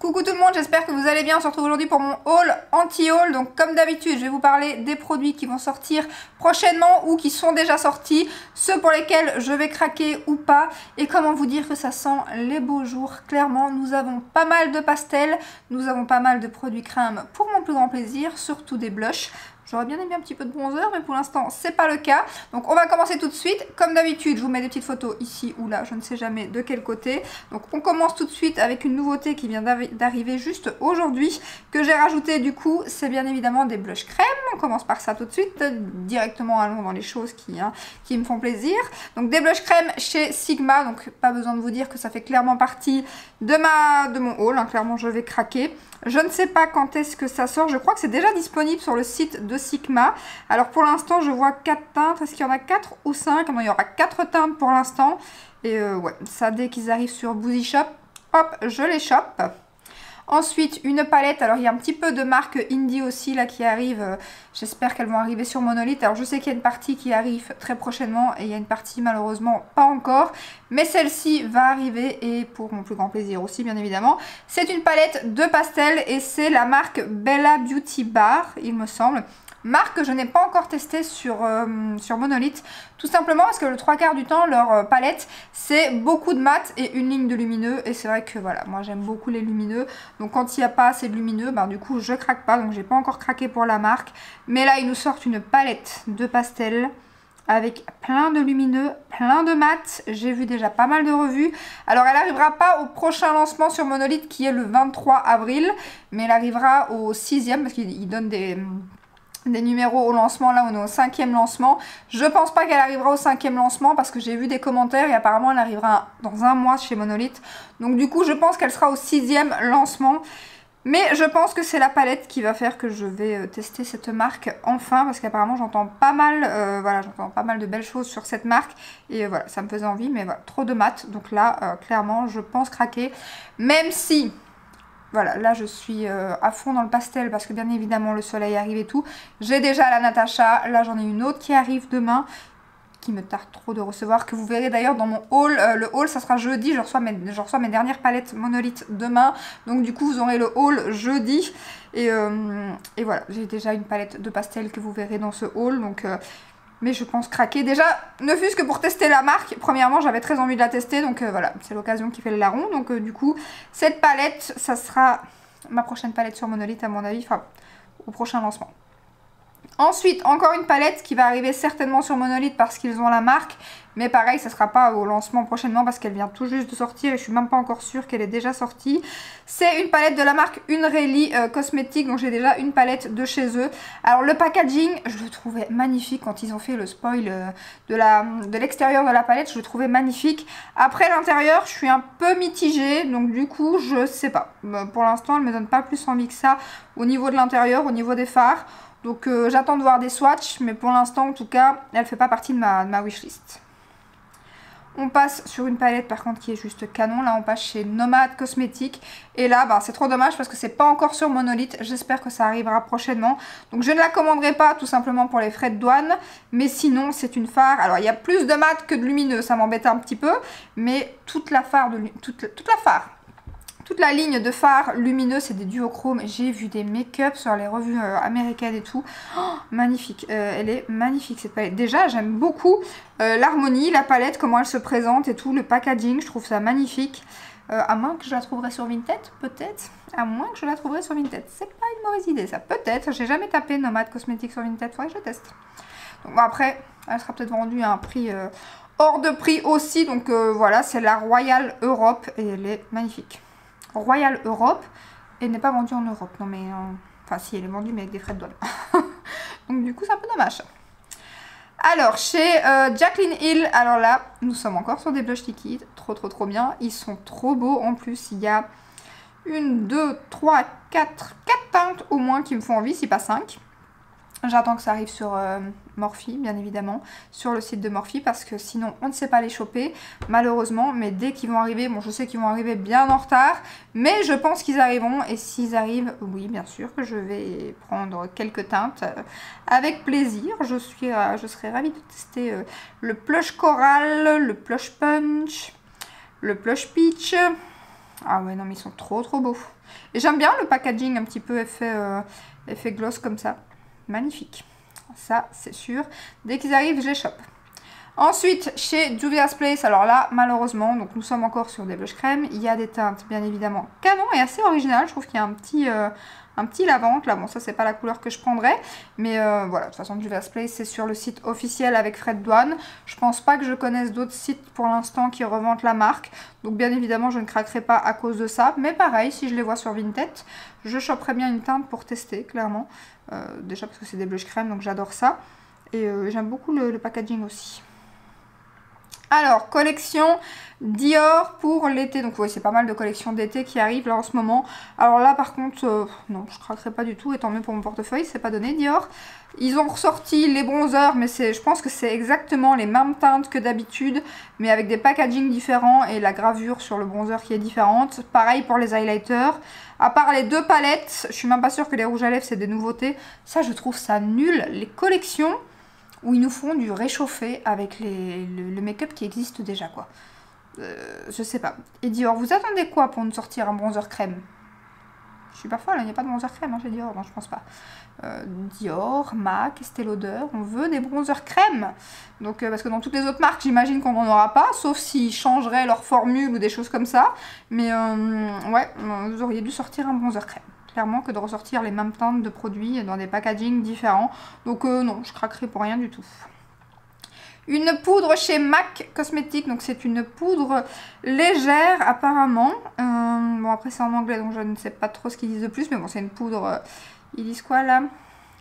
Coucou tout le monde, j'espère que vous allez bien. On se retrouve aujourd'hui pour mon haul anti-haul. Donc comme d'habitude, je vais vous parler des produits qui vont sortir prochainement ou qui sont déjà sortis, ceux pour lesquels je vais craquer ou pas, et comment vous dire que ça sent les beaux jours. Clairement, nous avons pas mal de pastels, nous avons pas mal de produits crème pour mon plus grand plaisir, surtout des blushs. J'aurais bien aimé un petit peu de bronzer, mais pour l'instant, c'est pas le cas. Donc, on va commencer tout de suite. Comme d'habitude, je vous mets des petites photos ici ou là, je ne sais jamais de quel côté. Donc, on commence tout de suite avec une nouveauté qui vient d'arriver juste aujourd'hui, que j'ai rajouté du coup. C'est bien évidemment des blushs crème. On commence par ça tout de suite. Directement, allons dans les choses qui me font plaisir. Donc, des blushs crème chez Sigma. Donc, pas besoin de vous dire que ça fait clairement partie de mon haul. Hein. Clairement, je vais craquer. Je ne sais pas quand est-ce que ça sort. Je crois que c'est déjà disponible sur le site de Sigma. Alors pour l'instant, je vois 4 teintes. Est-ce qu'il y en a 4 ou 5? Non, il y aura 4 teintes pour l'instant. Et ouais, ça dès qu'ils arrivent sur Boozy Shop, hop, je les chope. Ensuite, une palette. Alors, il y a un petit peu de marque indie aussi là qui arrive. J'espère qu'elles vont arriver sur Monolith. Alors, je sais qu'il y a une partie qui arrive très prochainement et il y a une partie malheureusement pas encore. Mais celle-ci va arriver et pour mon plus grand plaisir aussi, bien évidemment. C'est une palette de pastel et c'est la marque Bella Beauty Bar, il me semble. Marque que je n'ai pas encore testée sur Monolith, tout simplement parce que le 3/4 du temps, leur palette, c'est beaucoup de mat et une ligne de lumineux. Et c'est vrai que voilà, moi j'aime beaucoup les lumineux. Donc quand il n'y a pas assez de lumineux, ben, du coup je craque pas. Donc j'ai pas encore craqué pour la marque. Mais là, ils nous sortent une palette de pastels avec plein de lumineux, plein de mat. J'ai vu déjà pas mal de revues. Alors elle n'arrivera pas au prochain lancement sur Monolith qui est le 23 avril. Mais elle arrivera au 6e parce qu'ils donnent des numéros au lancement. Là on est au 5e lancement. Je pense pas qu'elle arrivera au 5e lancement parce que j'ai vu des commentaires et apparemment elle arrivera dans un mois chez Monolith. Donc du coup je pense qu'elle sera au 6e lancement. Mais je pense que c'est la palette qui va faire que je vais tester cette marque enfin, parce qu'apparemment j'entends pas mal, voilà, j'entends pas mal de belles choses sur cette marque et voilà, ça me faisait envie, mais voilà, trop de mat. Donc là clairement je pense craquer, même si voilà, là je suis à fond dans le pastel parce que bien évidemment le soleil arrive et tout. J'ai déjà la Natasha, là j'en ai une autre qui arrive demain, qui me tarde trop de recevoir, que vous verrez d'ailleurs dans mon haul. Le haul ça sera jeudi, je reçois mes dernières palettes Monolith demain. Donc du coup vous aurez le haul jeudi. Et voilà, j'ai déjà une palette de pastel que vous verrez dans ce haul. Donc... mais je pense craquer. Déjà, ne fût-ce que pour tester la marque. Premièrement, j'avais très envie de la tester. Donc voilà, c'est l'occasion qui fait le larron. Donc du coup, cette palette, ça sera ma prochaine palette sur Monolith à mon avis. Enfin, au prochain lancement. Ensuite, encore une palette qui va arriver certainement sur Monolith parce qu'ils ont la marque. Mais pareil, ça ne sera pas au lancement prochainement parce qu'elle vient tout juste de sortir et je suis même pas encore sûre qu'elle est déjà sortie. C'est une palette de la marque Unreally Cosmetics, donc j'ai déjà une palette de chez eux. Alors le packaging, je le trouvais magnifique quand ils ont fait le spoil de l'extérieur de la palette, je le trouvais magnifique. Après l'intérieur, je suis un peu mitigée, donc du coup, je sais pas. Pour l'instant, elle me donne pas plus envie que ça au niveau de l'intérieur, au niveau des fards. Donc j'attends de voir des swatchs, mais pour l'instant en tout cas, elle fait pas partie de ma wishlist. On passe sur une palette par contre qui est juste canon. Là on passe chez Nomad Cosmetics. Et là bah, c'est trop dommage parce que c'est pas encore sur Monolith. J'espère que ça arrivera prochainement. Donc je ne la commanderai pas tout simplement pour les frais de douane. Mais sinon c'est une fard. Alors il y a plus de mat que de lumineux. Ça m'embête un petit peu. Mais toute la ligne de fards lumineux, c'est des duochromes. J'ai vu des make-up sur les revues américaines et tout. Oh, magnifique. Elle est magnifique cette palette. Déjà, j'aime beaucoup l'harmonie, la palette, comment elle se présente et tout. Le packaging, je trouve ça magnifique. À moins que je la trouverai sur Vinted, peut-être. À moins que je la trouverai sur Vinted. C'est pas une mauvaise idée, ça. Peut-être. J'ai jamais tapé Nomad Cosmetics sur Vinted. Faudrait que je teste. Donc bon, après, elle sera peut-être vendue à un prix hors de prix aussi. Donc voilà, c'est la Royal Europe et elle est magnifique. Royal Europe et n'est pas vendue en Europe. Non mais... enfin si, elle est vendue mais avec des frais de douane. Donc du coup c'est un peu dommage. Alors chez Jaclyn Hill, alors là nous sommes encore sur des blushs liquides. Trop bien. Ils sont trop beaux en plus. Il y a 1, 2, 3, 4 teintes au moins qui me font envie, si pas 5. J'attends que ça arrive sur Morphe, bien évidemment, sur le site de Morphe, parce que sinon on ne sait pas les choper, malheureusement. Mais dès qu'ils vont arriver, bon je sais qu'ils vont arriver bien en retard, mais je pense qu'ils arriveront. Et s'ils arrivent, oui bien sûr que je vais prendre quelques teintes avec plaisir. Je serais ravie de tester le Plush Coral, le Plush Punch, le Plush Peach. Ah ouais non mais ils sont trop beaux. Et j'aime bien le packaging un petit peu effet gloss comme ça. Magnifique. Ça, c'est sûr. Dès qu'ils arrivent, je les chope. Ensuite, chez Juvia's Place, alors là, malheureusement, donc nous sommes encore sur des blush crème. Il y a des teintes, bien évidemment, canon et assez original. Je trouve qu'il y a un petit lavande. Là, bon, ça, c'est pas la couleur que je prendrais. Mais voilà, de toute façon, Juvia's Place, c'est sur le site officiel avec frais de douane. Je pense pas que je connaisse d'autres sites pour l'instant qui revendent la marque. Donc, bien évidemment, je ne craquerai pas à cause de ça. Mais pareil, si je les vois sur Vinted, je choperais bien une teinte pour tester, clairement. Déjà parce que c'est des blush crème, donc j'adore ça. Et j'aime beaucoup le packaging aussi. Alors, collection Dior pour l'été. Donc, oui, c'est pas mal de collections d'été qui arrivent là en ce moment. Alors là, par contre, non, je craquerai pas du tout. Et tant mieux pour mon portefeuille, c'est pas donné Dior. Ils ont ressorti les bronzers, mais je pense que c'est exactement les mêmes teintes que d'habitude, mais avec des packagings différents et la gravure sur le bronzer qui est différente. Pareil pour les highlighters. À part les deux palettes, je suis même pas sûre que les rouges à lèvres, c'est des nouveautés. Ça, je trouve ça nul. Les collections où ils nous font du réchauffé avec le make-up qui existe déjà, quoi. Je sais pas. Et Dior, vous attendez quoi pour nous sortir un bronzer crème? Je suis pas folle, il n'y a pas de bronzer crème chez Dior, non, je pense pas. Dior, MAC, Estée Lauder, on veut des bronzers crème. Donc, parce que dans toutes les autres marques, j'imagine qu'on n'en aura pas, sauf s'ils changeraient leur formule ou des choses comme ça. Mais ouais, vous auriez dû sortir un bronzer crème. Clairement que de ressortir les mêmes teintes de produits dans des packagings différents. Donc non, je craquerai pour rien du tout. Une poudre chez MAC Cosmetics, donc c'est une poudre légère apparemment. Bon après c'est en anglais donc je ne sais pas trop ce qu'ils disent de plus, mais bon c'est une poudre, ils disent quoi là?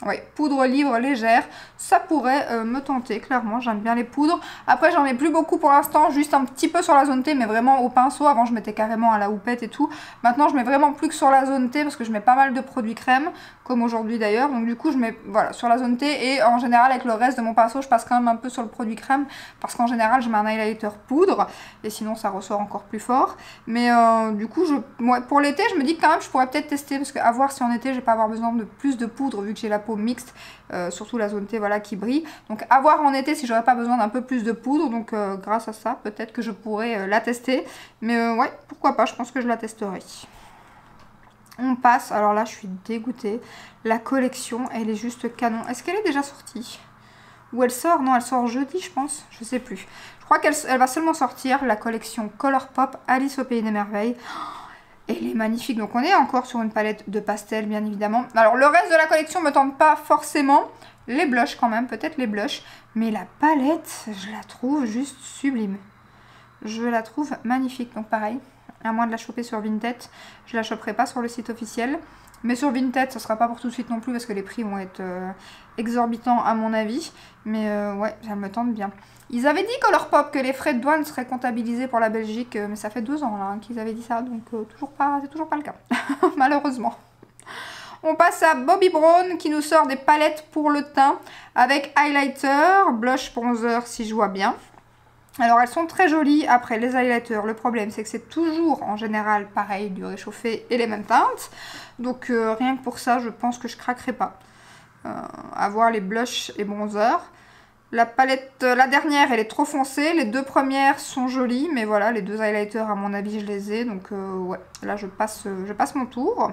Oui, poudre livre légère, ça pourrait me tenter, clairement, j'aime bien les poudres. Après, j'en ai plus beaucoup pour l'instant, juste un petit peu sur la zone T, mais vraiment au pinceau. Avant, je mettais carrément à la houppette et tout. Maintenant, je mets vraiment plus que sur la zone T, parce que je mets pas mal de produits crème, comme aujourd'hui d'ailleurs. Donc du coup, je mets voilà, sur la zone T, et en général, avec le reste de mon pinceau, je passe quand même un peu sur le produit crème, parce qu'en général, je mets un highlighter poudre, et sinon, ça ressort encore plus fort. Mais du coup, ouais, pour l'été, je me dis que quand même, je pourrais peut-être tester, parce qu'à voir si en été, je vais pas avoir besoin de plus de poudre, vu que j'ai la peau mixte, surtout la zone T voilà, qui brille. Donc à voir en été si j'aurais pas besoin d'un peu plus de poudre. Donc grâce à ça, peut-être que je pourrais la tester. Mais ouais, pourquoi pas, je pense que je la testerai. On passe, alors là je suis dégoûtée. La collection, elle est juste canon. Est-ce qu'elle est déjà sortie? Ou elle sort? Non, elle sort jeudi je pense, je sais plus. Je crois qu'elle va seulement sortir, la collection Colourpop Alice au Pays des Merveilles. Elle est magnifique, donc on est encore sur une palette de pastel bien évidemment. Alors le reste de la collection me tente pas forcément. Les blushs quand même, peut-être les blushs. Mais la palette, je la trouve juste sublime. Je la trouve magnifique, donc pareil. À moins de la choper sur Vinted, je la choperai pas sur le site officiel. Mais sur Vinted, ça sera pas pour tout de suite non plus parce que les prix vont être exorbitants à mon avis. Mais ouais, ça me tente bien. Ils avaient dit Colourpop que les frais de douane seraient comptabilisés pour la Belgique, mais ça fait 2 ans là hein, qu'ils avaient dit ça, donc c'est toujours pas le cas, malheureusement. On passe à Bobbi Brown qui nous sort des palettes pour le teint avec highlighter, blush, bronzer si je vois bien. Alors elles sont très jolies. Après les highlighters, le problème c'est que c'est toujours en général pareil, du réchauffé et les mêmes teintes. Donc rien que pour ça, je pense que je craquerai pas. À voir les blushs et bronzers. La palette, la dernière, elle est trop foncée. Les deux premières sont jolies, mais voilà, les deux highlighters, à mon avis, je les ai. Donc, ouais, là, je passe mon tour.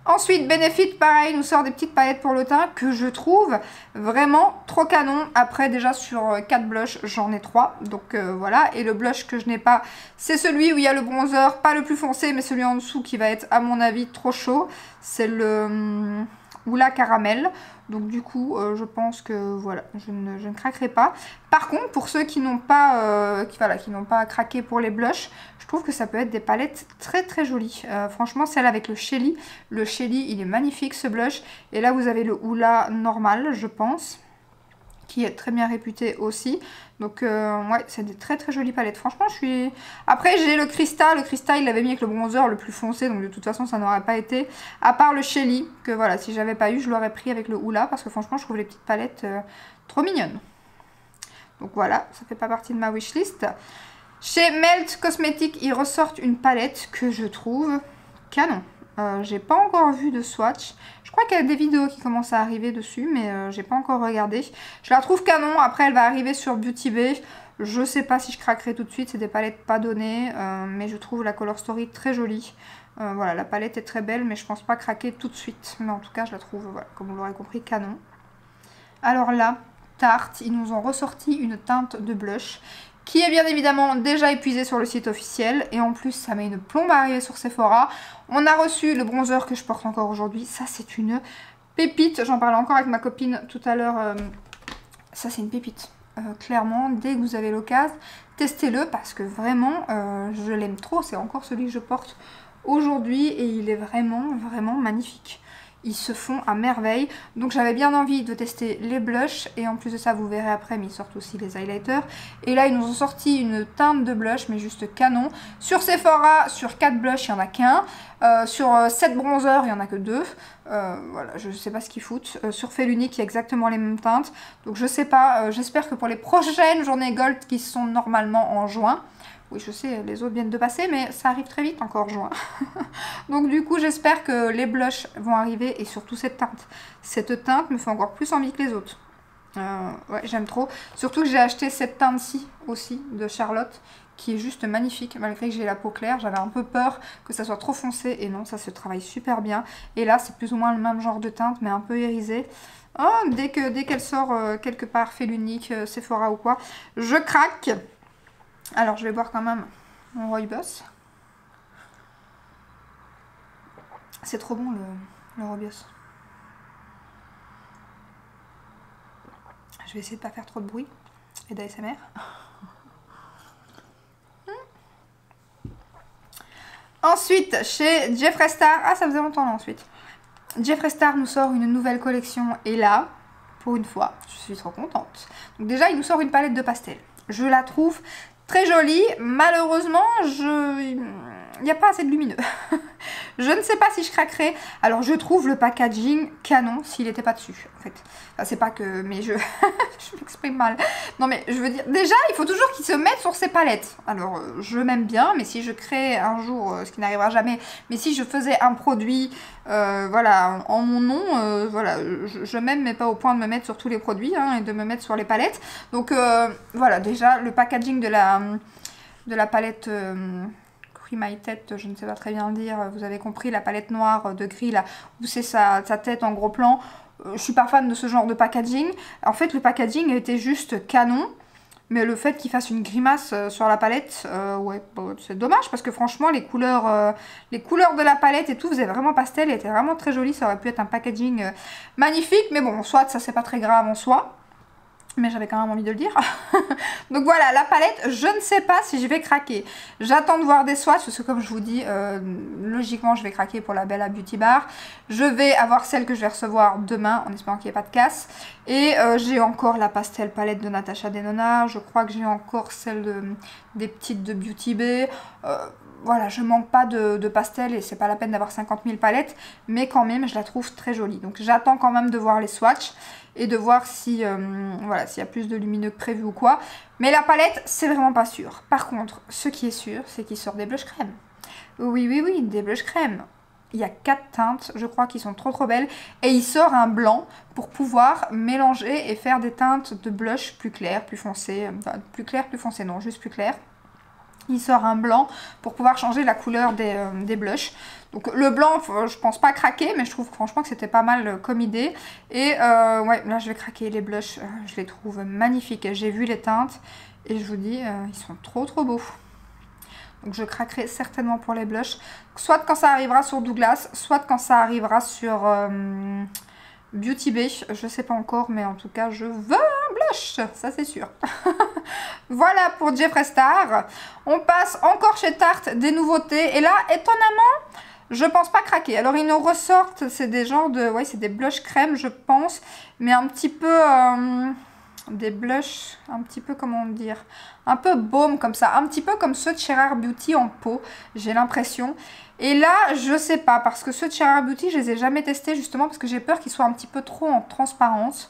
Ensuite, Benefit, pareil, nous sort des petites palettes pour le teint que je trouve vraiment trop canon. Après, déjà, sur 4 blushs, j'en ai 3. Donc, voilà. Et le blush que je n'ai pas, c'est celui où il y a le bronzer, pas le plus foncé, mais celui en dessous qui va être, à mon avis, trop chaud. C'est le Hoola Caramel. Donc du coup, je pense que voilà, je ne craquerai pas. Par contre, pour ceux qui n'ont pas, qui n'ont pas craqué pour les blushs, je trouve que ça peut être des palettes très très jolies. Franchement, celle avec le Shelly, il est magnifique ce blush. Et là, vous avez le Hoola normal, je pense, qui est très bien réputé aussi. Donc ouais, c'est des très très jolies palettes. Franchement, je suis... Après, j'ai le Crystal. Le Crystal, il l'avait mis avec le bronzer le plus foncé. Donc de toute façon, ça n'aurait pas été. À part le Shelly, que voilà, si j'avais pas eu, je l'aurais pris avec le Hoola. Parce que franchement, je trouve les petites palettes trop mignonnes. Donc voilà, ça fait pas partie de ma wishlist. Chez Melt Cosmetics, ils ressortent une palette que je trouve canon. J'ai pas encore vu de swatch. Je crois qu'il y a des vidéos qui commencent à arriver dessus, mais j'ai pas encore regardé. Je la trouve canon. Après, elle va arriver sur Beauty Bay. Je sais pas si je craquerai tout de suite. C'est des palettes pas données, mais je trouve la Color Story très jolie. Voilà, la palette est très belle, mais je pense pas craquer tout de suite. Mais en tout cas, je la trouve, voilà, comme vous l'aurez compris, canon. Alors là, Tarte, ils nous ont ressorti une teinte de blush qui est bien évidemment déjà épuisée sur le site officiel. Et en plus, ça met une plombe à arriver sur Sephora. On a reçu le bronzer que je porte encore aujourd'hui. Ça, c'est une pépite. J'en parlais encore avec ma copine tout à l'heure. Ça, c'est une pépite. Clairement, dès que vous avez l'occasion, testez-le parce que vraiment, je l'aime trop. C'est encore celui que je porte aujourd'hui et il est vraiment, vraiment magnifique. Ils se font à merveille. Donc j'avais bien envie de tester les blushs. Et en plus de ça, vous verrez après, mais ils sortent aussi les highlighters. Et là, ils nous ont sorti une teinte de blush, mais juste canon. Sur Sephora, sur 4 blushs, il n'y en a qu'un. Sur 7 bronzers, il n'y en a que 2. Voilà, je ne sais pas ce qu'ils foutent. Sur Fellunique, il y a exactement les mêmes teintes. Donc je sais pas. J'espère que pour les prochaines journées Gold, qui sont normalement en juin... Oui, je sais, les autres viennent de passer, mais ça arrive très vite, encore juin. Donc du coup, j'espère que les blushs vont arriver, et surtout cette teinte. Cette teinte me fait encore plus envie que les autres. Ouais, j'aime trop. Surtout que j'ai acheté cette teinte-ci aussi, de Charlotte, qui est juste magnifique, malgré que j'ai la peau claire. J'avais un peu peur que ça soit trop foncé, et non, ça se travaille super bien. Et là, c'est plus ou moins le même genre de teinte, mais un peu irisé. Oh, dès qu'elle sort quelque part, Fellunique, Sephora ou quoi, je craque. Alors, je vais boire quand même mon Rooibos. C'est trop bon le Rooibos. Je vais essayer de ne pas faire trop de bruit et d'ASMR. Ensuite, chez Jeffree Star. Ah, ça faisait longtemps là ensuite. Jeffree Star nous sort une nouvelle collection. Et là, pour une fois, je suis trop contente. Donc déjà, il nous sort une palette de pastels. Je la trouve... très jolie, malheureusement, il n'y a pas assez de lumineux. Je ne sais pas si je craquerai. Alors, je trouve le packaging canon s'il n'était pas dessus, en fait. Enfin, c'est pas que... mais je m'exprime mal. Non, mais je veux dire... déjà, il faut toujours qu'ils se mettent sur ces palettes. Alors, je m'aime bien, mais si je crée un jour, ce qui n'arrivera jamais, mais si je faisais un produit, voilà, en mon nom, voilà, je m'aime, mais pas au point de me mettre sur tous les produits, hein, et de me mettre sur les palettes. Donc, voilà, déjà, le packaging de la palette... My tête, je ne sais pas très bien dire, vous avez compris, la palette noire de gris là, où c'est sa tête en gros plan. Je suis pas fan de ce genre de packaging. En fait, le packaging était juste canon, mais le fait qu'il fasse une grimace sur la palette, ouais, bon, c'est dommage parce que franchement, les couleurs de la palette et tout faisaient vraiment pastel, et étaient vraiment très joli. Ça aurait pu être un packaging magnifique, mais bon, soit ça c'est pas très grave en soi. Mais j'avais quand même envie de le dire. Donc voilà, la palette, je ne sais pas si je vais craquer. J'attends de voir des swatchs, parce que comme je vous dis, logiquement, je vais craquer pour la Bella Beauty Bar. Je vais avoir celle que je vais recevoir demain, en espérant qu'il n'y ait pas de casse. Et j'ai encore la pastel palette de Natasha Denona. Je crois que j'ai encore celle des petites de Beauty Bay. Voilà, je manque pas de pastel et c'est pas la peine d'avoir 50 000 palettes, mais quand même je la trouve très jolie. Donc j'attends quand même de voir les swatchs et de voir si voilà, s'il y a plus de lumineux que prévu ou quoi. Mais la palette, c'est vraiment pas sûr. Par contre, ce qui est sûr, c'est qu'il sort des blushs crème. Oui, oui, oui, des blushs crème. Il y a 4 teintes, je crois, qui sont trop trop belles. Et il sort un blanc pour pouvoir mélanger et faire des teintes de blush plus claires, plus foncées. Enfin, plus claires, plus foncées, non, juste plus claires. Il sort un blanc pour pouvoir changer la couleur des blushs. Donc le blanc, je pense pas craquer, mais je trouve franchement que c'était pas mal comme idée. Et ouais, là je vais craquer les blushs, je les trouve magnifiques. J'ai vu les teintes et je vous dis, ils sont trop trop beaux. Donc je craquerai certainement pour les blushs, soit quand ça arrivera sur Douglas, soit quand ça arrivera sur Beauty Bay. Je sais pas encore, mais en tout cas je veux un blush, ça c'est sûr. Voilà pour Jeffree Star. On passe encore chez Tarte, des nouveautés. Et là, étonnamment, je pense pas craquer. Alors, ils nous ressortent, c'est des genres de... ouais, c'est des blushs crème, je pense. Mais un petit peu... des blushs, un petit peu, comment dire... un peu baume comme ça. Un petit peu comme ceux de Chez Rare Beauty en peau, j'ai l'impression. Et là, je sais pas, parce que ceux de Chez Rare Beauty, je les ai jamais testés, justement, parce que j'ai peur qu'ils soient un petit peu trop en transparence.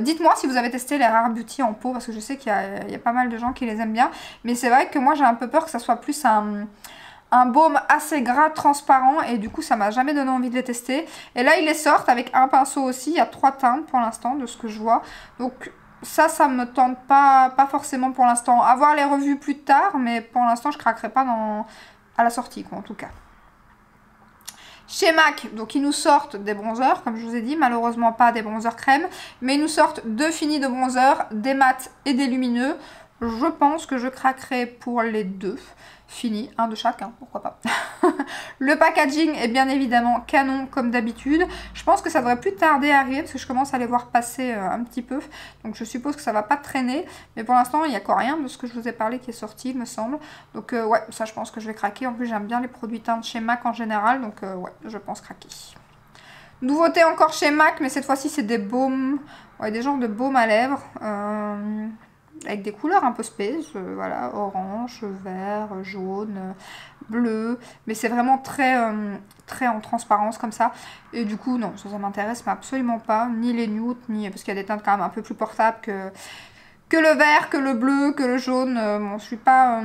Dites-moi si vous avez testé les Rare Beauty en peau, parce que je sais qu'il y a pas mal de gens qui les aiment bien. Mais c'est vrai que moi j'ai un peu peur que ça soit plus un baume assez gras, transparent. Et du coup ça m'a jamais donné envie de les tester. Et là ils les sortent avec un pinceau aussi. Il y a 3 teintes pour l'instant de ce que je vois. Donc ça me tente pas forcément pour l'instant. À voir les revues plus tard, mais pour l'instant je craquerai pas à la sortie quoi, en tout cas. Chez MAC, donc ils nous sortent des bronzers, comme je vous ai dit, malheureusement pas des bronzers crème, mais ils nous sortent 2 finis de bronzer, des mats et des lumineux. Je pense que je craquerai pour les 2 finis, un de chacun, pourquoi pas. Le packaging est bien évidemment canon comme d'habitude. Je pense que ça devrait plus tarder à arriver parce que je commence à les voir passer un petit peu. Donc je suppose que ça va pas traîner. Mais pour l'instant, il n'y a encore rien de ce que je vous ai parlé qui est sorti, il me semble. Donc ouais, ça je pense que je vais craquer. En plus, j'aime bien les produits teintes chez MAC en général. Donc ouais, je pense craquer. Nouveauté encore chez MAC, mais cette fois-ci, c'est des baumes. Ouais, des genres de baumes à lèvres. Avec des couleurs un peu space, voilà, orange, vert, jaune, bleu, mais c'est vraiment très, très en transparence comme ça, et du coup non, ça m'intéresse mais absolument pas, ni les nudes, ni parce qu'il y a des teintes quand même un peu plus portables que le vert, que le bleu, que le jaune. Bon, je suis pas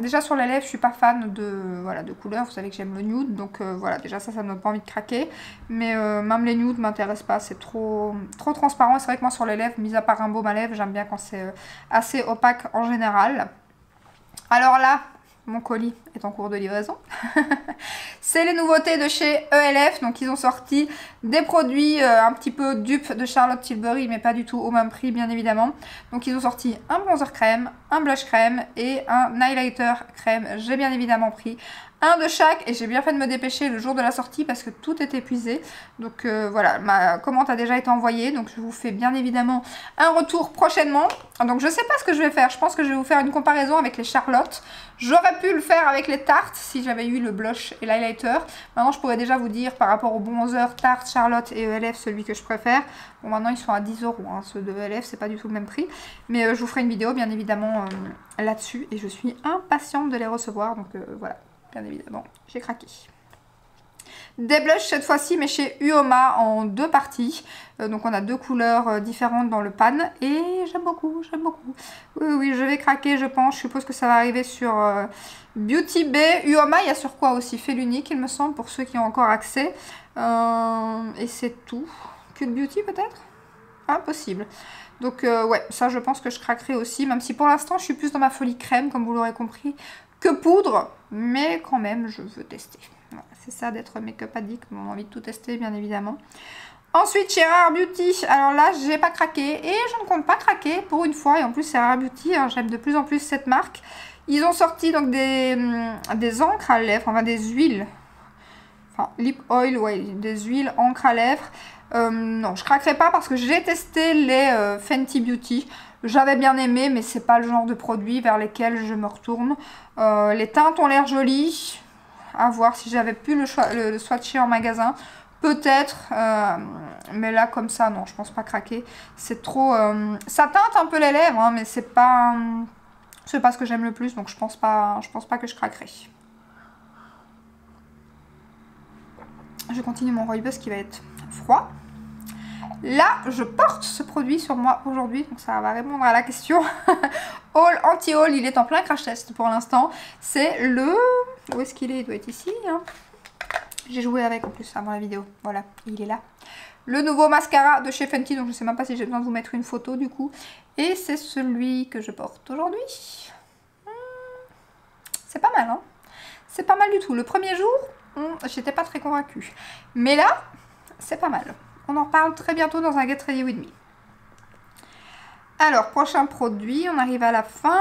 déjà sur les lèvres, je suis pas fan de voilà de couleurs. Vous savez que j'aime le nude, donc voilà, déjà ça me donne pas envie de craquer. Mais même les nudes m'intéressent pas, c'est trop transparent. C'est vrai que moi sur les lèvres, mis à part un baume à lèvres, j'aime bien quand c'est assez opaque en général. Alors là, mon colis est en cours de livraison. C'est les nouveautés de chez ELF. Donc ils ont sorti des produits un petit peu dupes de Charlotte Tilbury, mais pas du tout au même prix bien évidemment. Donc ils ont sorti un bronzer crème, un blush crème et un highlighter crème. J'ai bien évidemment pris un de chaque et j'ai bien fait de me dépêcher le jour de la sortie parce que tout est épuisé. Donc voilà, ma commande a déjà été envoyée, donc je vous fais bien évidemment un retour prochainement. Donc je sais pas ce que je vais faire, je pense que je vais vous faire une comparaison avec les Charlotte. J'aurais pu le faire avec les Tarte si j'avais eu le blush et l'highlighter. Maintenant je pourrais déjà vous dire par rapport au bronzer Tarte, Charlotte et ELF celui que je préfère. Bon maintenant ils sont à 10 €, hein. Ceux de ELF c'est pas du tout le même prix. Mais je vous ferai une vidéo bien évidemment là-dessus et je suis impatiente de les recevoir, donc voilà. Bien évidemment, j'ai craqué. Des blushs cette fois-ci, mais chez Uoma en 2 parties. Donc on a 2 couleurs différentes dans le pan. Et j'aime beaucoup, j'aime beaucoup. Oui, oui, je vais craquer, je pense. Je suppose que ça va arriver sur Beauty Bay. Uoma, il y a sur quoi aussi? Fait l'unique, il me semble, pour ceux qui ont encore accès. Et c'est tout. Cute Beauty peut-être? Impossible. Donc ouais, ça je pense que je craquerai aussi. Même si pour l'instant, je suis plus dans ma folie crème, comme vous l'aurez compris, que poudre, mais quand même je veux tester. Voilà, c'est ça d'être make-up addict, on a envie de tout tester bien évidemment. Ensuite chez Rare Beauty, alors là j'ai pas craqué et je ne compte pas craquer pour une fois, et en plus c'est Rare Beauty, hein, j'aime de plus en plus cette marque. Ils ont sorti donc des encres à lèvres, enfin des huiles, enfin lip oil, ouais, des huiles encre à lèvres. Non, je craquerai pas parce que j'ai testé les Fenty Beauty. J'avais bien aimé, mais c'est pas le genre de produit vers lesquels je me retourne. Les teintes ont l'air jolies. À voir si j'avais pu le swatcher en magasin. Peut-être. Mais là, comme ça, non, je pense pas craquer. C'est trop... ça teinte un peu les lèvres, hein, mais c'est pas ce que j'aime le plus. Donc je pense pas que je craquerai. Je continue mon rooibos qui va être froid. Là, je porte ce produit sur moi aujourd'hui, donc ça va répondre à la question. Haul, anti-haul, il est en plein crash test pour l'instant. C'est le... Où est-ce qu'il est? Il doit être ici. Hein. J'ai joué avec en plus avant la vidéo. Voilà, il est là. Le nouveau mascara de chez Fenty, donc je ne sais même pas si j'ai besoin de vous mettre une photo du coup. Et c'est celui que je porte aujourd'hui. C'est pas mal, hein? C'est pas mal du tout. Le premier jour, j'étais pas très convaincue. Mais là, c'est pas mal. On en reparle très bientôt dans un Get Ready With Me. Alors, prochain produit, on arrive à la fin.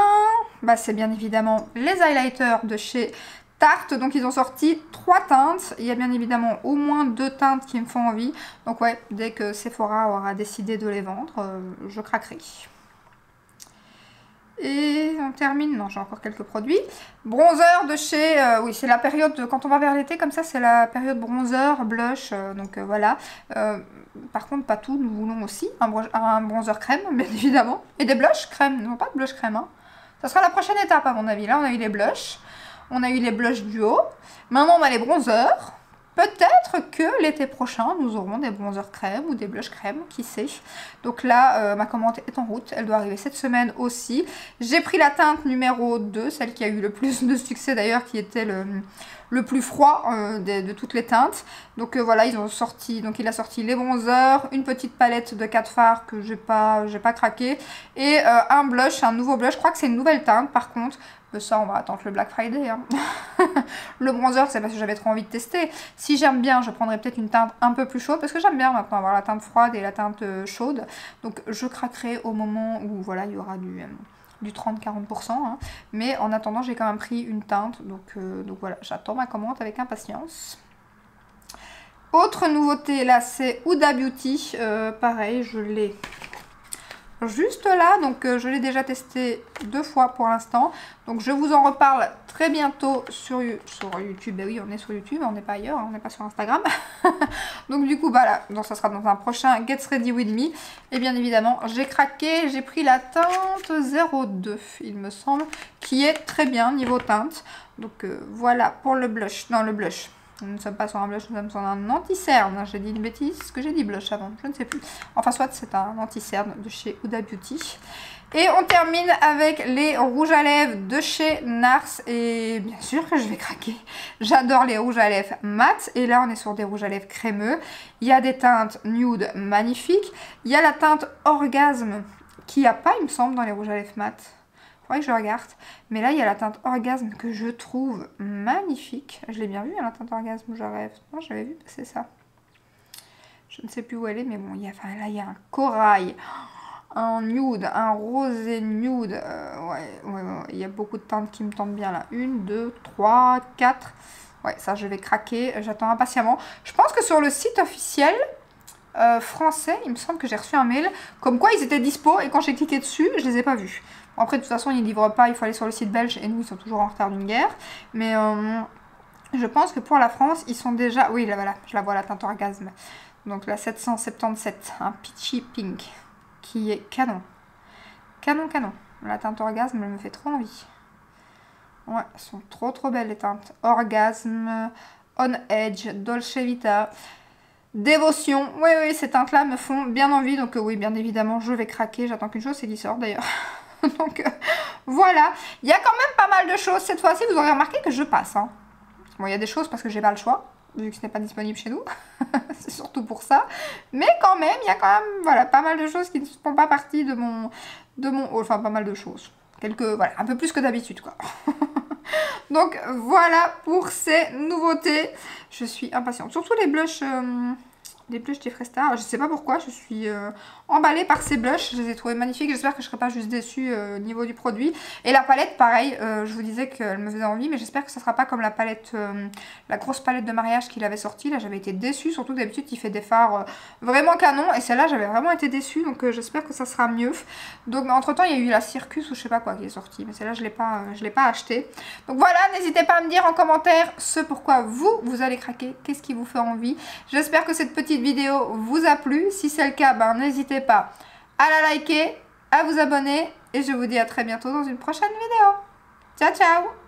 Bah, c'est bien évidemment les highlighters de chez Tarte. Donc, ils ont sorti 3 teintes. Il y a bien évidemment au moins 2 teintes qui me font envie. Donc, ouais, dès que Sephora aura décidé de les vendre, je craquerai. Et on termine, non j'ai encore quelques produits. Bronzer de chez, oui c'est la période, quand on va vers l'été comme ça c'est la période bronzer, blush, donc voilà. Par contre pas tout, nous voulons aussi un bronzer crème bien évidemment. Et des blushs crème, non pas de blush crème. Hein. Ça sera la prochaine étape à mon avis. Là on a eu les blushs, on a eu les blushs duo. Maintenant on a les bronzers. Peut-être que l'été prochain, nous aurons des bronzers crème ou des blushs crème, qui sait. Donc là, ma commande est en route. Elle doit arriver cette semaine aussi. J'ai pris la teinte numéro 2, celle qui a eu le plus de succès d'ailleurs, qui était le le plus froid de toutes les teintes. Donc voilà, ils ont sorti, donc il a sorti les bronzers, une petite palette de 4 fards que j'ai pas craqué, et un blush, un nouveau blush. Je crois que c'est une nouvelle teinte par contre. Ça, on va attendre le Black Friday. Hein. Le bronzer, c'est parce que j'avais trop envie de tester. Si j'aime bien, je prendrai peut-être une teinte un peu plus chaude, parce que j'aime bien maintenant avoir la teinte froide et la teinte chaude. Donc je craquerai au moment où voilà, il y aura du 30-40%. Hein. Mais en attendant, j'ai quand même pris une teinte. Donc voilà, j'attends ma commande avec impatience. Autre nouveauté, là, c'est Huda Beauty. Pareil, je l'ai juste là, donc je l'ai déjà testé 2 fois pour l'instant, donc je vous en reparle très bientôt sur YouTube. Et oui, on est sur YouTube, on n'est pas ailleurs, on n'est pas sur Instagram. Donc du coup voilà, donc ça sera dans un prochain Get Ready With Me. Et bien évidemment j'ai craqué, j'ai pris la teinte 02 il me semble, qui est très bien niveau teinte. Donc voilà pour le blush, non le blush. Nous ne sommes pas sur un blush, nous sommes sur un anti-cerne. J'ai dit une bêtise, ce que j'ai dit blush avant, je ne sais plus. Enfin, soit c'est un anti-cerne de chez Huda Beauty. Et on termine avec les rouges à lèvres de chez NARS. Et bien sûr que je vais craquer. J'adore les rouges à lèvres mat. Et là, on est sur des rouges à lèvres crémeux. Il y a des teintes nude magnifiques. Il y a la teinte Orgasme qui n'y a pas, il me semble, dans les rouges à lèvres mat. Faudrait que je regarde. Mais là, il y a la teinte Orgasme que je trouve magnifique. Je l'ai bien vu, hein, la teinte Orgasme, je rêve. Non, j'avais vu passer ça. Je ne sais plus où elle est, mais bon, là, il y a un corail, un nude, un rosé nude. Ouais, il y a beaucoup de teintes qui me tentent bien là. 1, 2, 3, 4. Ouais, ça, je vais craquer. J'attends impatiemment. Je pense que sur le site officiel français, il me semble que j'ai reçu un mail comme quoi ils étaient dispo, et quand j'ai cliqué dessus, je les ai pas vus. Après, de toute façon, ils ne livrent pas, il faut aller sur le site belge, et nous, ils sont toujours en retard d'une guerre. Mais je pense que pour la France, ils sont déjà... Oui, là, voilà, je la vois, la teinte Orgasme. Donc la 777, un peachy pink, qui est canon. Canon. La teinte Orgasme, elle me fait trop envie. Ouais, elles sont trop belles, les teintes. Orgasme, On Edge, Dolce Vita... Dévotion, oui, ces teintes-là me font bien envie, donc oui, bien évidemment, je vais craquer. J'attends qu'une chose, c'est qu'il sorte d'ailleurs. Donc voilà, il y a quand même pas mal de choses cette fois-ci. Vous aurez remarqué que je passe. Hein. Bon, il y a des choses parce que j'ai pas le choix, vu que ce n'est pas disponible chez nous. C'est surtout pour ça. Mais quand même, il y a quand même voilà, pas mal de choses qui ne font pas partie de mon haul. Enfin, pas mal de choses. Voilà, un peu plus que d'habitude, quoi. Donc voilà pour ces nouveautés. Je suis impatiente. Surtout les blushs Jeffree Star. Je sais pas pourquoi, je suis emballée par ces blushs. Je les ai trouvés magnifiques. J'espère que je serai pas juste déçue au niveau du produit. Et la palette, pareil, je vous disais qu'elle me faisait envie, mais j'espère que ça sera pas comme la palette, la grosse palette de mariage qu'il avait sortie. Là, j'avais été déçue. Surtout que d'habitude, il fait des fards vraiment canon. Et celle-là, j'avais vraiment été déçue. Donc j'espère que ça sera mieux. Donc entre temps, il y a eu la Circus ou je sais pas quoi qui est sortie. Mais celle-là, je l'ai pas achetée. Donc voilà, n'hésitez pas à me dire en commentaire ce pourquoi vous allez craquer. Qu'est-ce qui vous fait envie. J'espère que cette petite vidéo vous a plu. Si c'est le cas, ben, n'hésitez pas à la liker, à vous abonner. Et je vous dis à très bientôt dans une prochaine vidéo. Ciao, ciao!